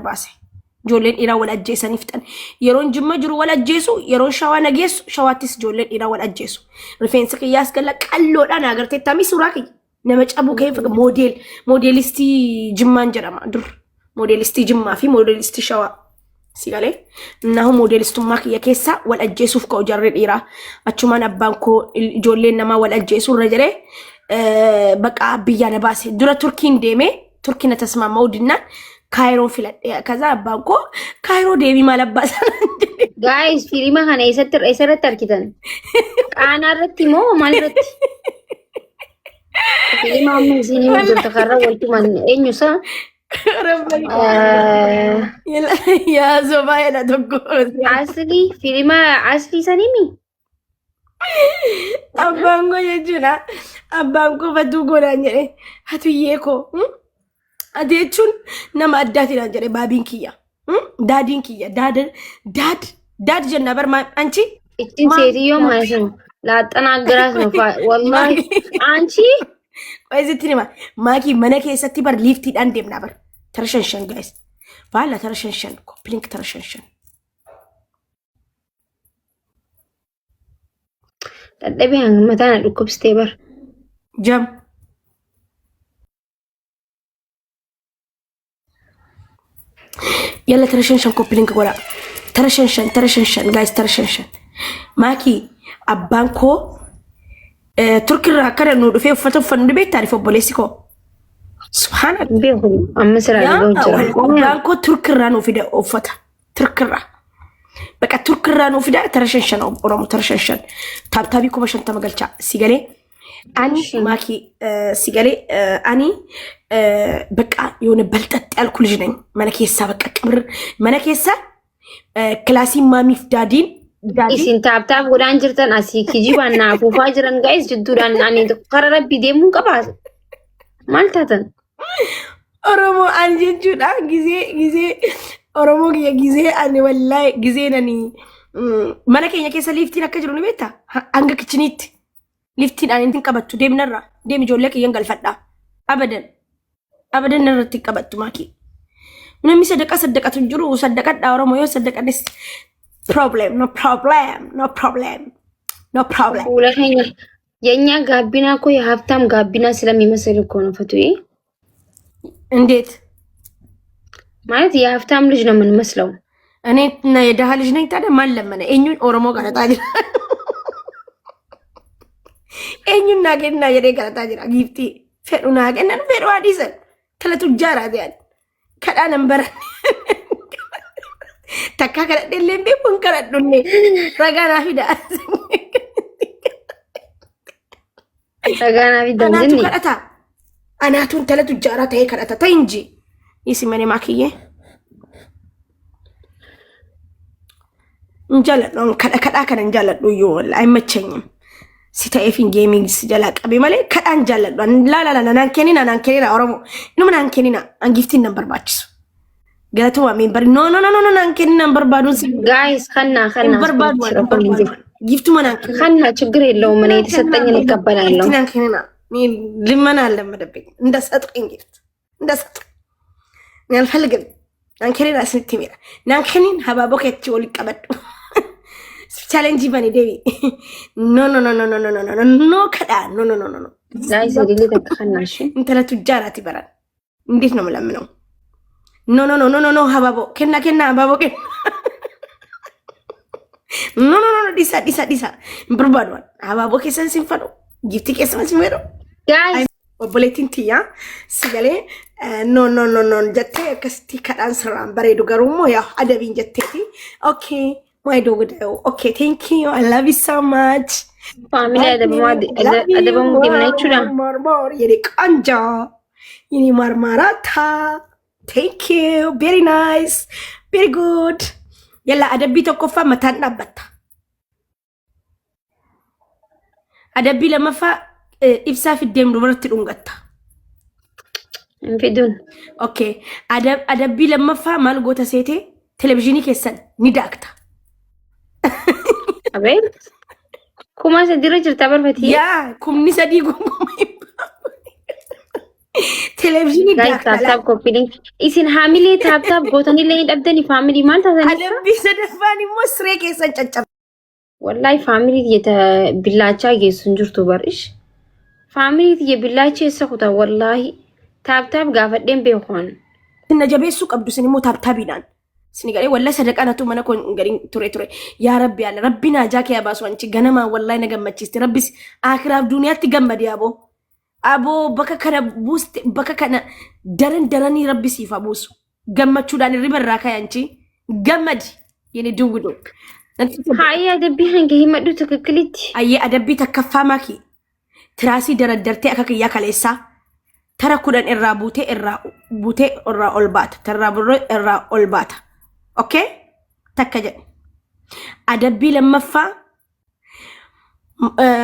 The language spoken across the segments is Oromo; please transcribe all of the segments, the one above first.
baase. Ijoolleen dhiiraa wal ajjeesanii fixan. Yeroon jimma jiru wal ajjeesu, yeroon shawaa nageessu, shawaattis ijoolleen dhiiraa wal ajjeesu. Rifeensa kiyyaas galla qalloodhaan agartee tamii suuraa kiyya. Nama cabuu kee moodeelistii jimmaan jedhama dur. Moodeelistii jimmaa fi moodeelistii shawaa. Sigale nahu modelistummaa kiyya keessa wal ajjeesuuf ka'u jarri dhiiraa achumaan abbaan koo ijoolleen namaa wal ajjeesuu irra jiree baqa biyya na baase dura turkiin deeme turkiin tasmaamuu dinnaan kaayiroo filadhe kaza abbaan koo kaayiroo deemi maal abbaasan guys filima kana eessatti arkitan qaana irratti moo maal irratti filima amma isinii hojjeta karra waltuman eenyusa ya Zobaya na toko. Asli, filma asli sanimi. Abango ya juna, abango batugo nanjere. Hatu yeko. Ade chun nama adati nanjere babin kiya. Dadin kiya, dad jenna bar ma anchi. Ittin seriyo maasun. La tanagras no fa. Wallahi anchi. Wajitini ma maki mana keessatti bar lifti dhaan deemna bar. Tarashanshan guys. Faala tarashanshan. Blink tarashanshan. Dadhabii hanga mataan dhukkubsitee bar. Jam. Yalla tarashanshan ko blink gola. Tarashanshan guys tarashanshan. Maki abbaan koo turkirraa kana nu dhufee uffata uffannu beektaa rifa obboleessi koo. Subhanallah. Beeku amma sira jira. Abbaan koo turkirraa nu fida uffata. Turkirraa. Baqa turkirraa nu fida tarashanshan oromo tarashanshan. Taabtaabii kuma shantama galchaa. Sigalee. Ani maaki sigalee ani baqa yoona balxaxxee alkuul jiran mana keessaa baqa qabr mana keessaa kilaasii maamiif daadiin isin taabtaaf godhaan jirtan asii kijibaan naafuufaa jiran guys jidduudhaan ani karaa rabbii deemuun qabaas maal taatan oromoo an jechuudha gizee oromoo kiyya gizee ani wallahi gizee nani mana keenya keessa liftiin akka jiru ni beektaa hanga kichiniitti liftiin ani intin qabattu deemnarra deem ijoollee kiyyan galfadhaa abadan irratti qabattu maaki namni sadaqatu jiru sadaqadhaa oromoo yoo sadaqadhes no problem. ሁለተኛ የኛ ጋቢና እኮ የሀብታም ጋቢና ስለሚመስል እኮ ነው ፈቱዬ እንዴት ማለት የሀብታም ልጅ ነው የምንመስለው እኔ እና የደሃ ልጅ ነኝ ታዲያ ማን ለመነ እኙን ኦሮሞ ጋር ታጅራ እኙን ናገና የደ ጋር ታጅራ ጊፍቲ ፈዱና ገነን ፈዱ አዲሰን ተለቱ ጃራ ቢያል ከዳ ነበር takka kana dellen be pun kana dunne ragana fida zinni kadata anatun talatu jara tay kadata tayinji isi mane makiye njala non kada kana njala do yo wallahi maccanyim sita efin gaming si jala qabe male kada njala do la nan kenina oromo inu nan kenina an giftin number batch Gatu amin bar no nanken number badun guys khanna number badu gift mana khanna ችግር የለውም እኔ የተሰጠኝን እቀበላለሁ nankenina ni limana ለመደብኝ እንደሰጥኝ gift እንደሰጥ ni alፈልግም nankenina ስንትሚራ nankenin hababo ከቺ ወልቀበዱ challenge bani devi no kada no guys ሪሊ ተከናሽ እንተለ ቱጃራት ይበራል እንዴት ነው የምለምነው No, hababo. Kenna, hababo ken. No, disa. Berbadu. Hababo kesan simfado. Gifti kesan simfado. Guys. Boletin tiya. Sigale. No. Jatte kasti kadan saram. Baredu garumo ya. Adabin jatte ti. Okay. My dog do. Okay, thank you. I love you so much. Family adabamu dimna chura. More. Yeri kanja. Yini marmarata. Thank you. Very nice. Very good. Yalla adabbi tokko fa matan dhabbata. Adabbi lama fa ibsa fi dem dubarti dhungatta. Infidun. Okay. Adabbi lama fa mal goota seete televizhinii keessan ni daakta. Abe? Kuma sadira jirta barfati? Ya, kumni sadii gumuma. Televizyinii Guys, taaptaap koppiliin. Isin haamilee taaptaap gootanillee hin dhabdani faamilii maal taataniif? adabbii sadaffaan immoo siree keessan caccabsa. Wallahi faamilii tiyya billaachaa geessu hin jirtu barish. Faamilii tiyya billaachaa eessa kutaa wallahi taaptaap gaafadheen beekuun. Sinna jabeessuu qabdu sin immoo taaptaabiidhaan. Sini galee walla sadaqanatu mana kun gariin ture. Yaa Rabbi yaala Rabbi naajaa kee baasu anchi ganamaa wallahi na gammachiiste. Rabbis akhiraaf duuniyaatti gammadi aboo. Aboo bakka kana buuste bakka kana daranii Rabbi siif buusu. Gammachuudhaan irriba irraa kayanchi gammadi yeni duwwidu. Haayee adabbii hanga himadhu takkilitti. Ayyee adabbii takkaffaa maki. Tiraasii daraddartee akka kiyyaa kaleessaa. Tara kudhan irraa buutee irraa ol baata. Tarraa biroo irraa ol baata. Okay? Takka jedhe. Adabbii lammaffaa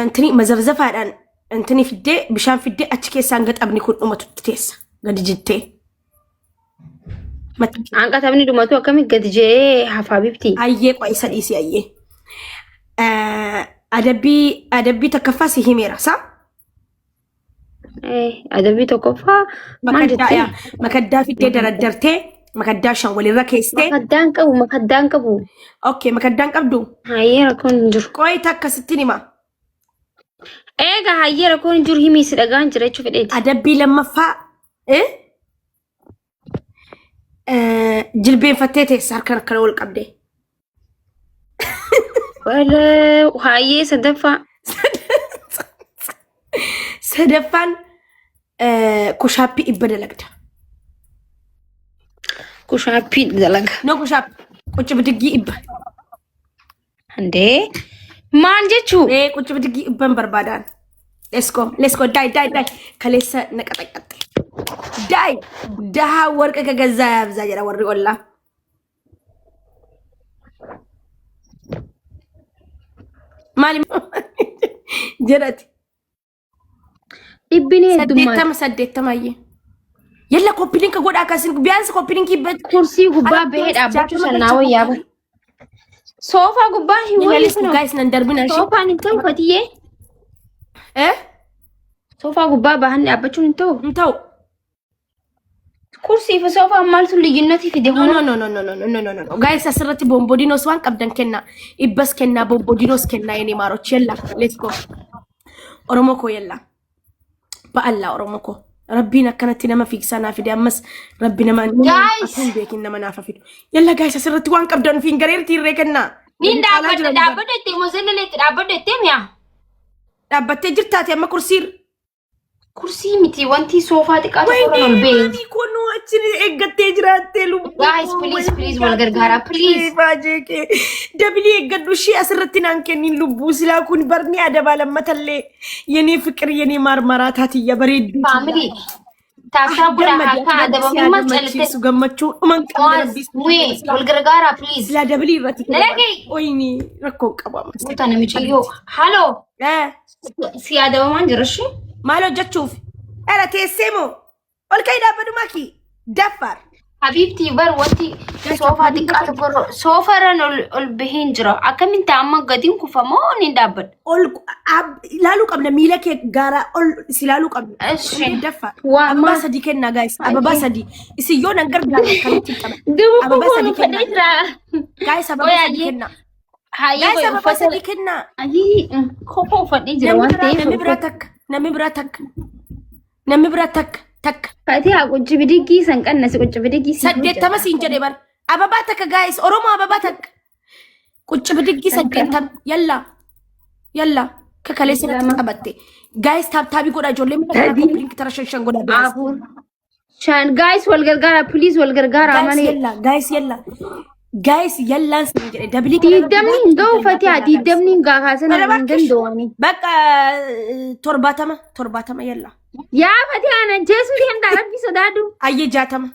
intini mazarzafaadhaan intini fiddee bishaan fiddee achi keessaan gaxabni kun dhumatu teessa. Gadi jittee. Hanqatabni dhumatu akkamii gadi jee hafaa bifti? Ayyee qo'isa dhiisii ayyee. Adabbii takkaffaa si himeera saa? Adabbii tokkoffaa maal jettee? Makaddaa fiddee daraddartee makaddaa shan walirra keessee. Makaddaan qabu. Okay, makaddaan qabdu. Hayyee rakkoon hin jiru. Qo'i takka sittin hima. Egaa hayyee rakkoon hin jiru himii si dhagaan jira jechuu fedheeti. Adabbii lammaffaa jilbeenfattee teessa harka ol qabdee. Hayyee sadaffaa. Sadaffaan kushaappii dhibba dalagda. Kushaappii dalaga. No kushaappii. Qucci bidiggii dhibba. Handee maal jechuu? Qucci bidiggii dhibban barbaadaan. Let's go. Die. Kaleessa naqaxaqaxxe. Die. Daha warqa gagazzaa yaabzaa jedha warri ollaa. Maali jedhati. Dhibbinee heddummaa. 80 Yalla koppiliinka godha akkasin biyaansi koppiliinkii kursii gubbaa bahee dhaabbachuu sannaa wayyaaba. Soofaa gubbaa hin wayyisu. Guys nan darbina. Soofaan hin ta'u fatiyyee. Soofaa gubbaa bahan dhaabbachuun hin ta'u. Hin ta'u. Kursii fi soofaan maaltu liyyinati fide hunda? No. Guys asirratti bombodinos waan qabdan kenna. Ibbas kenna bombodinos kenna yeni maarochi yalla. Let's go. Oromoo koo yalla. Ba'alla Oromoo koo. Rabbiin akkanatti nama fiiksana fide ammas rabbi nama hin beekin nama naafa fidu. Yalla guys asirratti waan qabdan fiin gareerti irree kenna. Niin dhaabbadde moselleetti dhaabbadde mi'a? Dhaabbattee jirtaati amma kursiir. Kursii miti wanti soofaa xiqqaa tokko ol bee. Wayii kun achi eeggattee jiraattee lubbuu. Guys please wal gargaara please. Baajeke dabilii eeggadhu ishee asirratti naan kennin lubbuu silaa kun barni adabaa lammatallee yenii fiqir yenii marmaraataatiyya bareeddu. Family taaptaa budaa akka adabamummaa callitte. Gammachuu dhuman qabda rabbiis. Wal gargaara please. Silaa dabilii irratti. Nalagee. Oyini rakkoo qabama. Kutaa namichi yoo halloo. Si adabamaan jira shi. Maal hojjechuuf? Era teessee moo? Ol ka'ii dhaabbadhu maki. Daffar. Habibti bar wanti soofaa xiqqaa tokko soofarran ol baheen jira. Akkamiin amma gadiin kufamoo ni dhaabbadha. Ol ilaaluu qabna miila kee gaara ol si ilaaluu qabna. Daffar. Ababaa sadii kenna guys. Ababaa sadii. Isin yoo nan gargaara kamitti qaba. Ababaa sadii kenna. Guys ababaa sadii kenna. Guys ababaa sadii kenna. Kophaa uffadhee jira waan ta'eef. Namni bira takka. Kati haa qucci bidiggii san qannasi qucci bidiggii si. 80 siin jedhe bar. Ababaa takka guys Oromoo ababaa takka. Qucci bidiggii 80 yalla kakalee sirratti qabatte. Guys taaptaabii godha ijoollee miidhagaa link tara shan godha. Shan guys wal gargaara please wal gargaara amane. Guys yallaan sin jedhe dabli diidamni hin ga'u fatiha diidamni hin gaakaasan hin danda'ani. Bakka 70 yalla. Yaa fatiha na jeesu deemta rabbi sodaadu. Ayyee 60.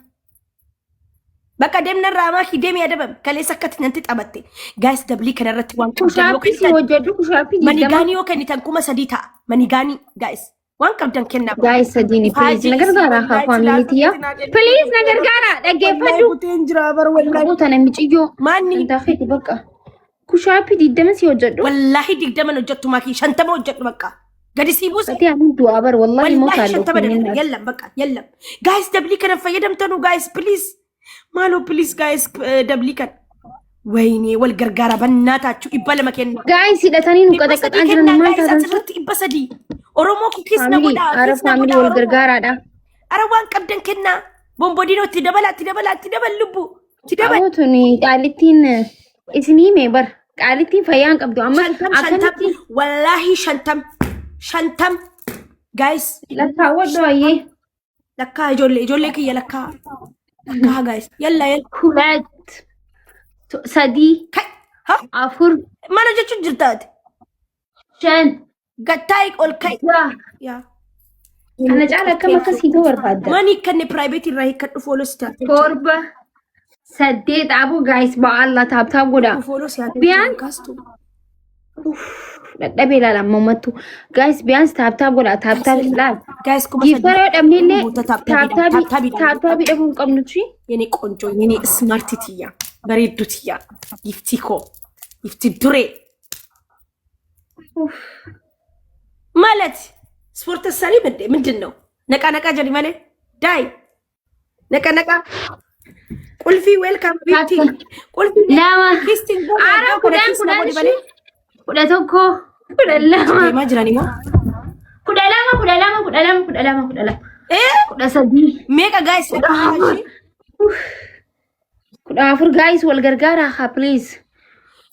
Bakka deemna raamaa hiddeemii adabam kaleessa akkatti nanti xabatte. Guys dabli kanarratti waan kushaappii si hojjedhu kushaappii diidama. Manigaanii yoo kennitan 3,000 ta'a. Manigaanii guys. Waan qabdan kennaa. Guys sadini please na gargaara haa faamiliitiya. Please na gargaara dhaggeeffadhu. Buteen jira bar wallahi. Buuta namichi yoo. Maanni. Taafeeti bakka. Kushaappii diidama si hojjedhu. Wallahi 20 hojjettu maakii 50 hojjedhu bakka. قد يسيبوس فتي عم دوابر والله موت والله على شنتم يلا بقى يلا جايز دبلي كان فيدمتنو جايز بليز مالو بليز جايز دبلي كان ويني والقرقارة بناتاتشو إبالا مكان جايز سيدتاني نقدك أنجر ما ترى إبسدي أورومو كيسنا فاميلي ودا عرف فاميلي والغرغارة ده أروان كبدن كنا بومبودينو تدبل لبو تدبل أوتوني قالتين اسمي ميبر قالتين فيان قبضو أما شنتم والله شنتم جايز لكا ودو أيه لكا جولي كي لكا جايز يلا كولات سدي ها أفر ما نجت جرتاد شن قتايك أول كي يا أنا جعلها كما كسي دور بعد ماني كني برايفت الرهي كن فولو ستار توربة سديت أبو جايز بالله تاب ودا فولو ستار بيان كاستو لا بلا لما ماتوا جايز بيان تاب ودا تاب لا جايز كم جيفرة أمني لي تاب أبو قبل شيء يعني كونجو يعني سمارت تيا بريدو تيا يفتيكو يفتدري مالت سبورت السليم مدنو نكا جري مالي داي نكا قول في ويلكم بيتي قول في لا كيستين عارف كودا توكو كودا لا ما جراني ما كودا لا ايه كودا سدي ميجا جايز كودا فور جايز والغرغارة خا بليز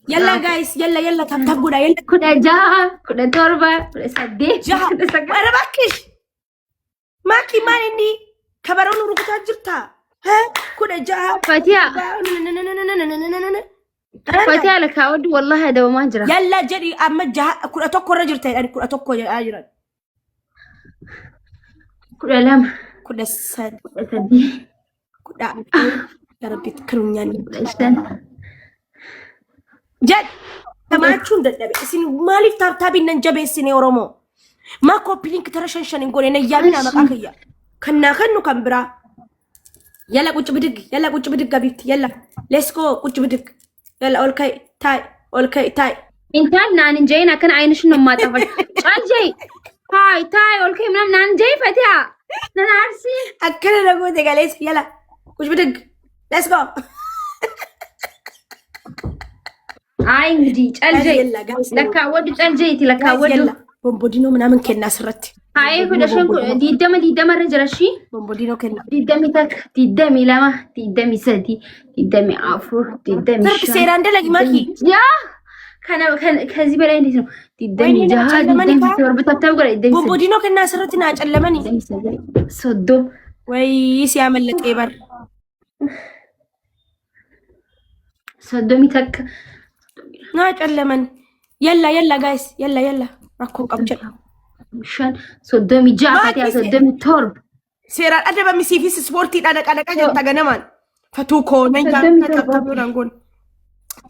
يلا جايز يلا تاب كودا يلا كودا جا كودا توربة كودا سدي جها انا باكش ماكي ماني كبرون ركوتا جرتا ها كودا جها فاتيا لك أود والله هذا ما جرى يلا جري أما جها كودا توكو رجرتا يعني كودا توكو أجرا كودا لام كودا سد كودا سدي كودا يا ربي تكرم يعني كودا إشتن جد تماشون دلبي سين مالي تابي ننجبي سين أورومو ما كوبلينك ترى شنشن نقول أنا يامنا مكاكيا كنا كان برا يلا كوتش بدك قبيت يلا ليتس جو كوتش بدك يلا أولكي تاي انت نان جاينا كان عين شنو ما تفل قال جاي تاي أولكي منام نان جاي فاتيا نان عارسي أكلنا نقول دقا ليس يلا كوتش بدك ليتس جو عين جدي قال جاي يلا جايز لك ود قال جايتي لك ود يلا بومبودينو منامن كنا سرت هاي كده شنكو ديدم رجرشي بومبودينو كنا ديدمي تك ديدمي لما ديدمي سدي ديدمي عفور ديدمي صرت سيران دلقي ماكي يا كان كذي بلا عندي ديدمي جهاد ديدمي تربط تبغى ديدمي بومبودينو كنا سرتنا أجلمني ديدمي سدي صدو ويس يعمل لك إيه بر صدومي تك أجلمني يلا جايز يلا راكو قبجل مشان صدومي جاكاتي صدومي ترب سيران أدب مسي في سبورتي أنا كجن تجنمان فتوكو نيجا تابو نقول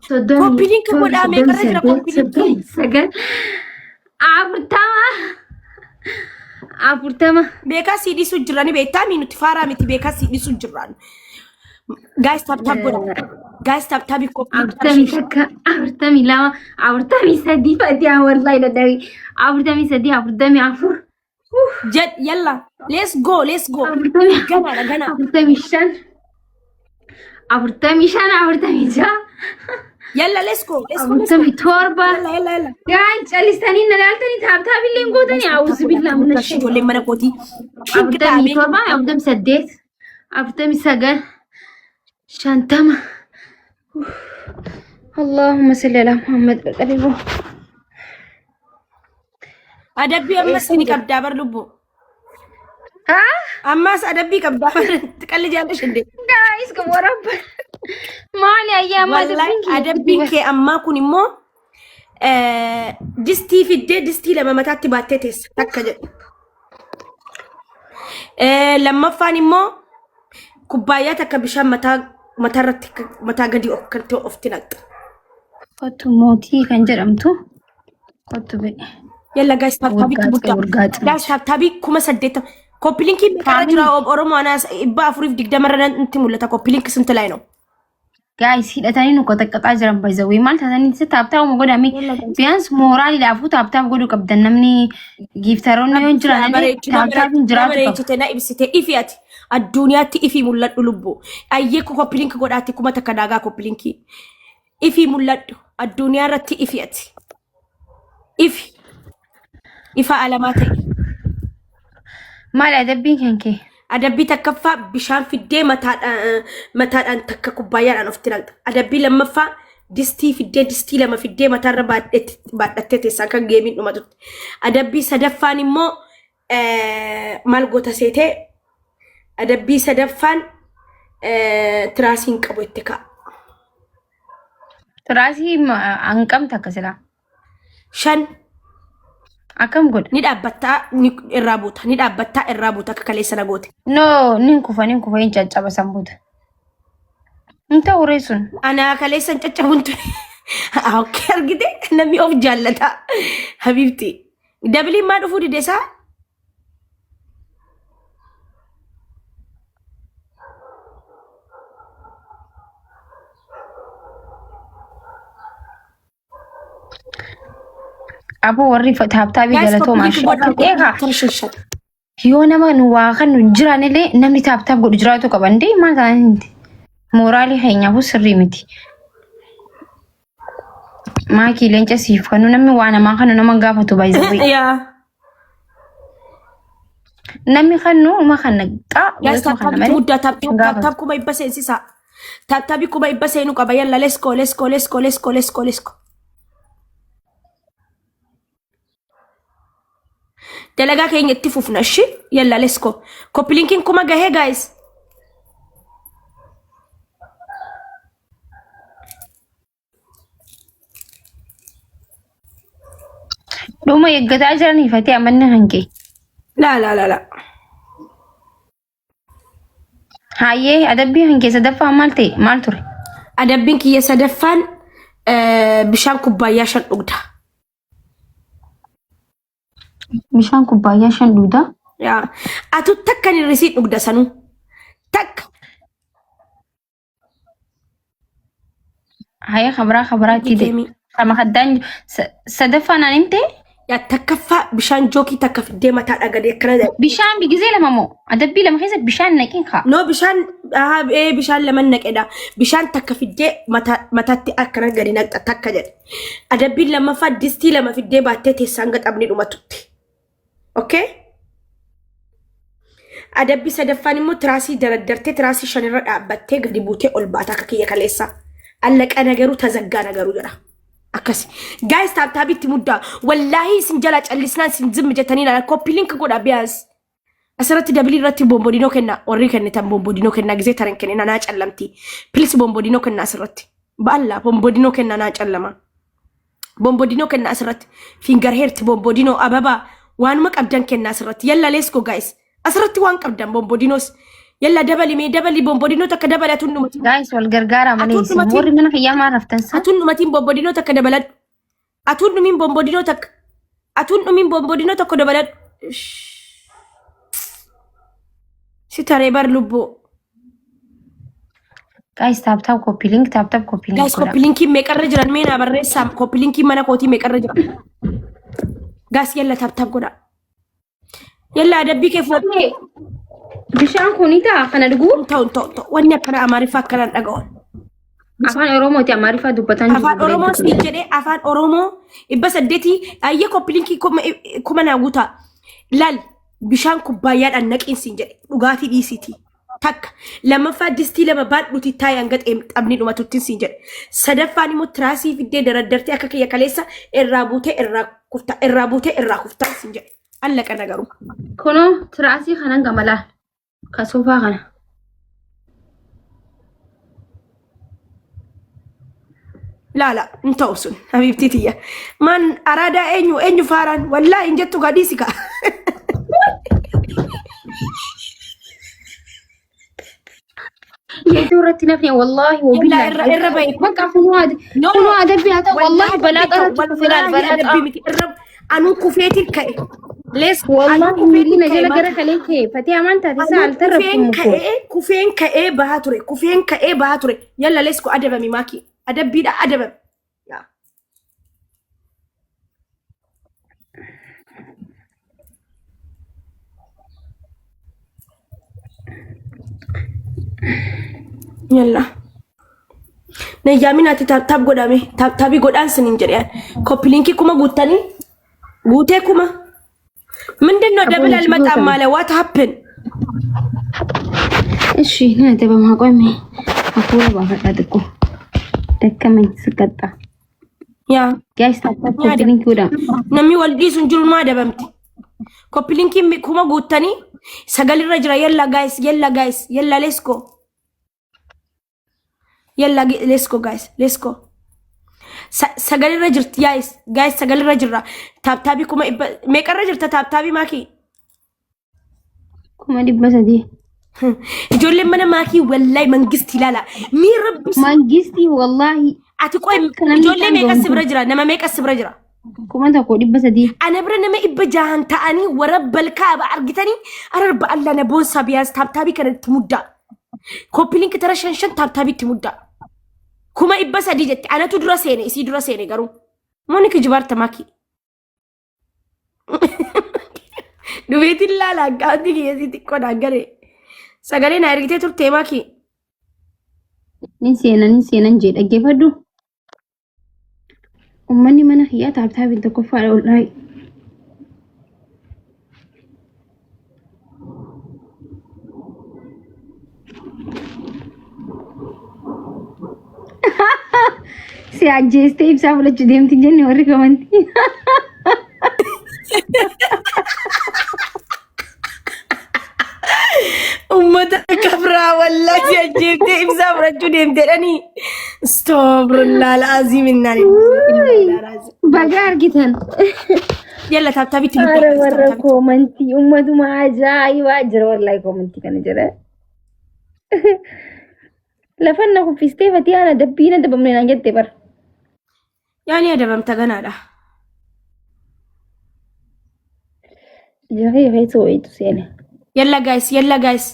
صدومي كوبيلين كقول أمي كرجنا كوبيلين سجل عبرتما بيكا سيدي سجراني بيتامي نتفارا متي بيكا سيدي سجران جايز تاب عبرتمي لا عبرتمي سدي فدي والله لا داوي عبرتمي عفور جد يلا ليتس جو غنا عبرتمي جا يلا ليتس جو عبرتمي توربة يلا قاعد جالساني نلالتني تاب اللي نقولني أعوذ بالله من الشيطان اللي من قوتي عبرتمي توربة عبرتمي سديت عبرتمي سجل شانتما اللهم صل على محمد الحبيب أدبي أمس إني كبدا برلبو أمس أدبي كبدا تكلي جالش عندي guys كم ورب ما علي أيام والله أدبي كي أما كوني مو دستي في الدي دستي لما متاتي باتيتس تكجد لما فاني مو كوباياتك بشام متى قدي أكلتو أفتنك قط موتي كان جرمتو قط بي يلا جايز تابي كوما سديتا كوبلينكي مكرا جرا أورومو أنا إبا أفريف ديك دمرنا أنت مولتا كوبلينك سنت لاينو ጋይስ ሂደታኒ ነው ቆጠቀጣ ጅራን ባይዘው ማለት ታኒ ተታብታው መጎዳሚ ቢያንስ ሞራል ላፉ ታብታብ ጎዱ ቀብደን ነምኒ ጊፍተሮን ነው እንጅራን ታብታብ እንጅራን ተና ኢብሲቴ ኢፊያት አዱንያቲ ኢፊ ሙለዱ ልቦ አየኩ ኮፕሊንክ ጎዳቲ ኩማ ተከዳጋ ኮፕሊንኪ ኢፊ ሙለዱ አዱንያ ረቲ ኢፊያት ኢፊ ኢፋ አለማተ ማል አደብኝ ከንኬ adabbii takkaffaa bishaan fiddee mataadhaan takka kubbaayyaadhaan ofitti naqxa. Adabbii lammaffaa distii lama fiddee mataarra baadhattee teessaan kan geemiin dhumatutti. Adabbii sadaffaan immoo maal goota seetee adabbii sadaffaan tiraasiin qabu itti ka'a. Tiraasii hanqam takka silaa? 5 Akam god. Ni dhaabbattaa irraa buuta akka kaleessa na goote. No, nin kufa hin caccaba sambuuta. Inta uree sun. Ana kaleessa hin caccabuntu. Okay, argite namni of jaallata. Habibti. Dabliin maa dhufuu dideesaa? Abu warri taabtaabii galatoo maashaallah. Yoo nama nu waa kan nu jiraanillee namni taabtaab godhu jiraatu qaba ndee maal ta'aniiti mooraalii keenyaaf sirrii miti. Maakii leenca siif kanu namni waa namaa kanu nama gaafatu baay'ee. Namni kanu uma kana taabtaab kuma ibba seensisaa. Taabtaabii kuma ibba seenu qaba yalla lesko. Dalagaa keenya itti fufna shi yalla lesko koplinkin kuma gahe guys Duma yeggataa jiranii fatee amanna hanke la hayyee adabbii hanke sadaffaa maal ta'e maal ture adabbiin kiyya sadaffaan bishaan kubbaayyaa 5 dhugda. Bishaan kubbaayyaa 5 dhugda? Yaa atu takka ni risii dhugda sanu takka. Haya khabraa tide sama haddaan sadaffaan aninte yaa takkaffaa bishaan jookii takka fiddee mataa dhagade akkana bishaan bigizee lama moo adabbii lama keessa bishaan naqin kaa no bishaan lama naqedha bishaan takka fiddee mataatti akkana gadi naqxa takka jedhe adabbiin lammaffaa distii lama fiddee baattee teessaan gaxabni dhumatutti. Okay? Adabbii sadaffaan immoo tiraasii daraddartee tiraasii 5 irra dhaabbattee gadi buutee ol baata akka kiyya kaleessa. Allaqa nagaru tazaggaa nagaru jedha. Akkasi. Guys taabtaabitti muddaa. Wallaahi isin jala callisnaan isin zimmi jettanii laala koppii link godha biyaas. Asirratti dabalii irratti bombodinoo kenna. Warri kennitan bombodinoo kenna gizee taran kennina naa callamti. Please bombodinoo kenna asirratti. Baalla bombodinoo kenna naa callama. Bombodinoo kenna asirratti. Finger heert bombodinoo ababa. Waanuma qabdan kenna asirratti. Yalla let's go guys. Asirratti waan qabdan bombodinoos. Yalla dabali bombodinoo takka dabala atun dhumati. Guys wal gargaara malee warri mana kiyyaa maa raftan sa. Atun dhumatiin bombodinoo takka dabaladhu. Atun dhumiin bombodinoo takka dabaladhu. Si taree bar lubboo. Guys taabtaab copy link. Guys copy linkiin meeqarra jiran meena barreessaa copy linkiin mana kootii meeqarra jiran. Guys yalla taabtaab godha. Yalla adabbii kee fudhadhee. Bishaan kunita kana dhugu? Ta'u. Wanni akkana Amaariffaa akkanaan dhaga'oon. Afaan Oromooti Amaariffaa dubbatan jiru. Afaan Oromoo si jedhee afaan Oromoo 800 ayyee koppilinkii kuma naa guutaa. Laal bishaan kubbaayyaadhaan naqiinsiin jedhe dhugaatii dhiisiiti. Takka lammaffaa distii lama baadhuuti taayee hanga xabni dhumatuttiin siin jedhe. Sadaffaan immoo tiraasii fiddee daraddartee akka kiyya kaleessa irraa buutee irraa kuftaa siin jedhe. Allaqa nagaru. Kunoo tiraasii kanan gamalaa. Kasufaa kana. Laala ta'u sun habibtii tiyya. Man araadaa eenyu faaraan wallaahi hin jettu gadhiisi ka. Yeetuu irratti nafne wallaahi wabillahi. Irra bahe. Bakka kunoo adabbii haa ta'u wallaahi balaa qaratti kufilaal balaa qabu. Anuu kufeetiin ka'e. Les والله anu ملي نجلا جرك عليك فتي أمانتا تسأل تربكم مكو kufeen ka'ee bahaa ture kufeen ka'ee bahaa ture yalla lesko adabami maaki adabbiidha adabam yaa yalla nayyaminaati taab godhame taabii godhaan sinin jedhan koppilinkii kuma guuttanii guutee kuma ምንድነው ደብል አልመጣም ማለት what happened እሺ እናንተ በማቆም አኩራ ባፈጣጥቁ ደከመኝ ስቀጣ ያ ጋይስ ታጣ ኮፕሊንክ ወዳ ነሚ ወልዲሱ እንጅሩማ ደበምቲ ኮፕሊንክ ኩማ ጉተኒ ሰገሊራ ጅራ የላ ጋይስ የላ ሌስኮ ጋይስ ሰገሊራ ጅርት ጋይስ ሰገሊራ ጅራ ታብታቢ ኩማ ሜቀረ ጅርተ ታብታቢ ማኪ ኩማ ዲበሰዲ ijoolleen mana maakii wallahi mangisti ilaala miirabbi mangisti wallahi ati qoy ijoollee meeqa sibra jira nama meeqa sibra jira kuma tokko dhibba sadii ana bira nama ibba jahan ta'anii warabbal kaaba argitanii ararba alla na boonsa biyaas taabtaabii kanatti muddaa koppiliinki tara shan taabtaabiitti muddaa kuma ibba sadii jetti anatu dura seene isii dura seene garuu mooniki jibaarta maakii dubeetiin laala gaanti kiyyasii xiqqoo dhaaggaree sagalee na ergitee turte maaki nin seenan jedha geeffadhu ummanni mana hiyyaa taabtaabiin tokkoffaadha oldhaa'e si ajjeestee ibsaa fudhachuu deemti jenne warri kamantii ummata kabra wallahi ajjeefte ibsaa fudhachuu deemtedhani astagfirullah alazim innaa baga argitan yalla taabtaabitti muddaa warra koomantii ummatuma ajaa'ibaa jira wallahi koomantii kana jira lafanna kuffistee fatii ana dabbiina dabamne naan jette bar yaani adabamta ganaadha jahe feetu wayitu seene yalla guys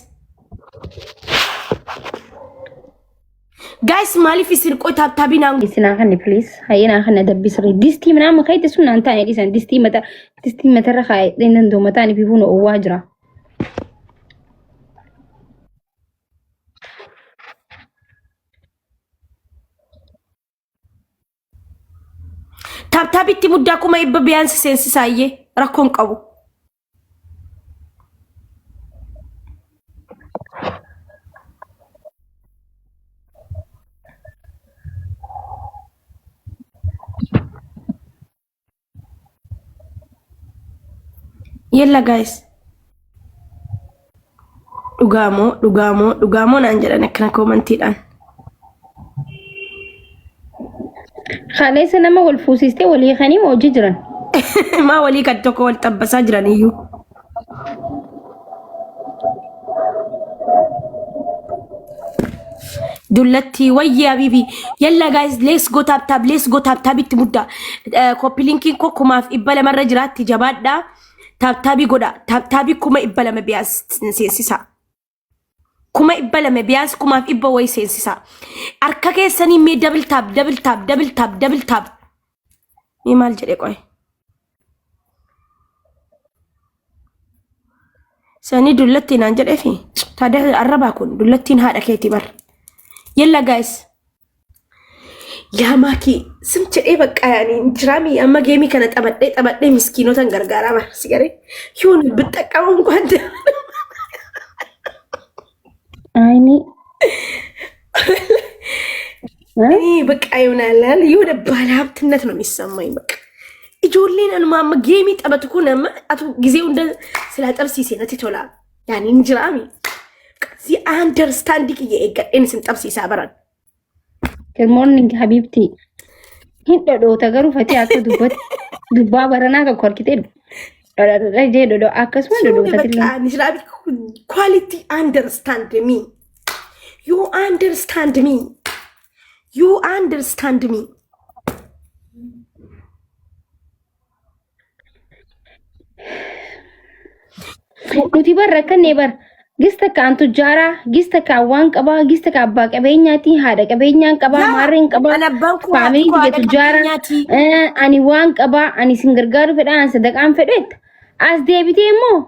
guys maaliif isin qoy taabtaabii naan isina kanni please hayina kanna dabbi sirri distii mana kayte sunan taane disan distii mata ra khay denan do mata ni fifuno o wajra taabtaabitti muddaa kuma ibba biyaansi seensisaayyee rakkoon qabu yalla guys dhugaamoo naan jedhan akkana koomantiidhaan خالص أنا ما والفوسيستي ولي خاني موجود جران ما ولي كتوكو والتبسا جران يو دولتي ويا بيبي يلا جايز ليس جو تاب بتمودا كوبي لينكين كوكو ما في إبلا مرة جرات تجابات دا تابي جودا تابي كوما إبلا مبياس سيسا كوما إبلا مبياس كوما في إبلا وي سيسا أركاكي سني مي دبل تاب مي مال جري كوي سني دولتي نانجر إفي تاده الربا كون دولتين هذا كيتي بر يلا جايز يا ماكي سمت ايه بقى يعني جرامي اما جيمي كانت ابدي مسكينو تنغرغارا ما سيغري يون بتقاوم كنت عيني اي بقى يونال يود بالهابتነት ነው የሚሰማኝ በቃ እጆሊን አንማማ ጌሚ ጠበትኩ ነማ አቱ ጊዜው እንደ ስላጠርሲ ሲነት ይቶላ ያኒ እንጅራሚ ዚ አንደርስታንዲንግ የገደን ስንጠብሲ ሳበራን Good morning habibti hiddo do tagaru fati akka dubbat dubba barana ka korkite do je do akasma do tatilla nishrabi quality understand me you understand me nuti barra kan ne bar gista ka antu jara gista ka waan qaba gista ka abbaa qabeenyaati haadha qabeenyaan qaba maarreen qaba family tiya tujara ani waan qaba ani sin gargaaru fedhan sadaqaan fedhet as deebite immoo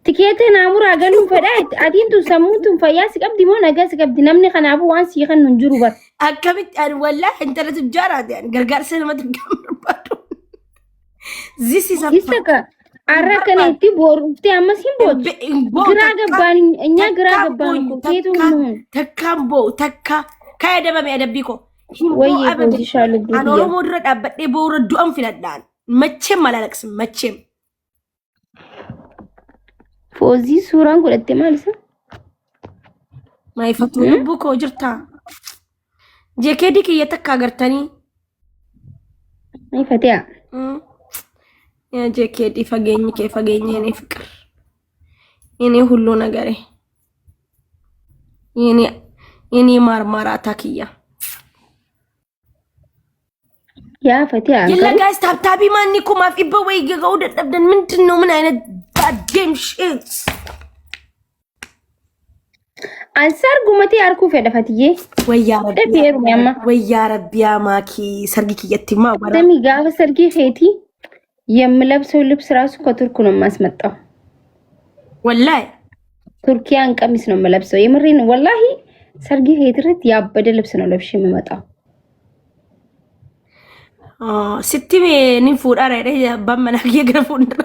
tikeete naamura galuu fedhet adiin tu sammuu tu fayyaa si qabdi moo nagaa si qabdi namni kanaafu waan si kan nun jiru bar akkamitti ani wallahi intala tujara yani gargaarsa namatti gambarbaadu this is a gista ka arrakaneti borufte amasin bot gira gaban እኛ gira gaban ko ketu mu takambo takka kaya daba me adabiko waye position dunya anoro modra dabade bawra du'an filaddan machem malalaksim machem fozi suran godette malsa may fatu buko jirta jekedi ki yatakka gartani may fatia ያ ጀኬዲ ፈገኝ ከፈገኝ የኔ ፍቅር የኔ ሁሉ ነገር የኔ ማርማራ ታኪያ ያ ፈቲያ ይለጋስ ታብታቢ ማንኩ ማፊበ ወይ ገገው ደደብደን ምንድነው ምን አይነት ዳዴም ሺት አንሳር ጉመቴ አርኩ ፈደፈትዬ ወያ ረቢያ ማኪ ሰርጊክ የቲማ ወራ ደሚ ጋፈ ሰርጊ ሄቲ የምለብሰው ልብስ ራሱ ከቱርክ ነው ማስመጣው ወላሂ ቱርኪያን ቀሚስ ነው የምለብሰው የምሬን ወላሂ ሰርጊ ሄድረት ያበደ ልብስ ነው ለብሼ የምመጣው ሲቲሜ ንፉዳ አይደ አባመናክ የገረፉንድራ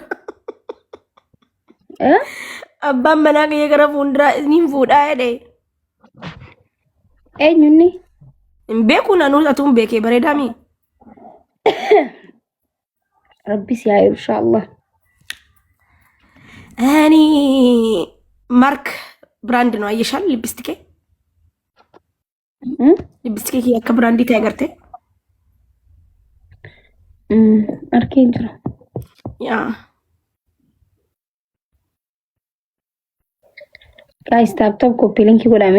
አባመናክ የገረፉንድራ ንፉዳ አይደ ኤኙኒ ቤኩና ኑዛቱም ቤኬ በሬዳሚ ربي سياير ان شاء الله اني مارك براند ነው አይሻል ሊፕስቲክ ሊፕስቲክ ከብራንዲ ታገርቴ አርኬንጅ ነው ያ ጋይስ ታፕ ኮፒ ሊንክ ይጎዳሜ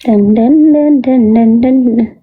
dun dun dun dun dun dun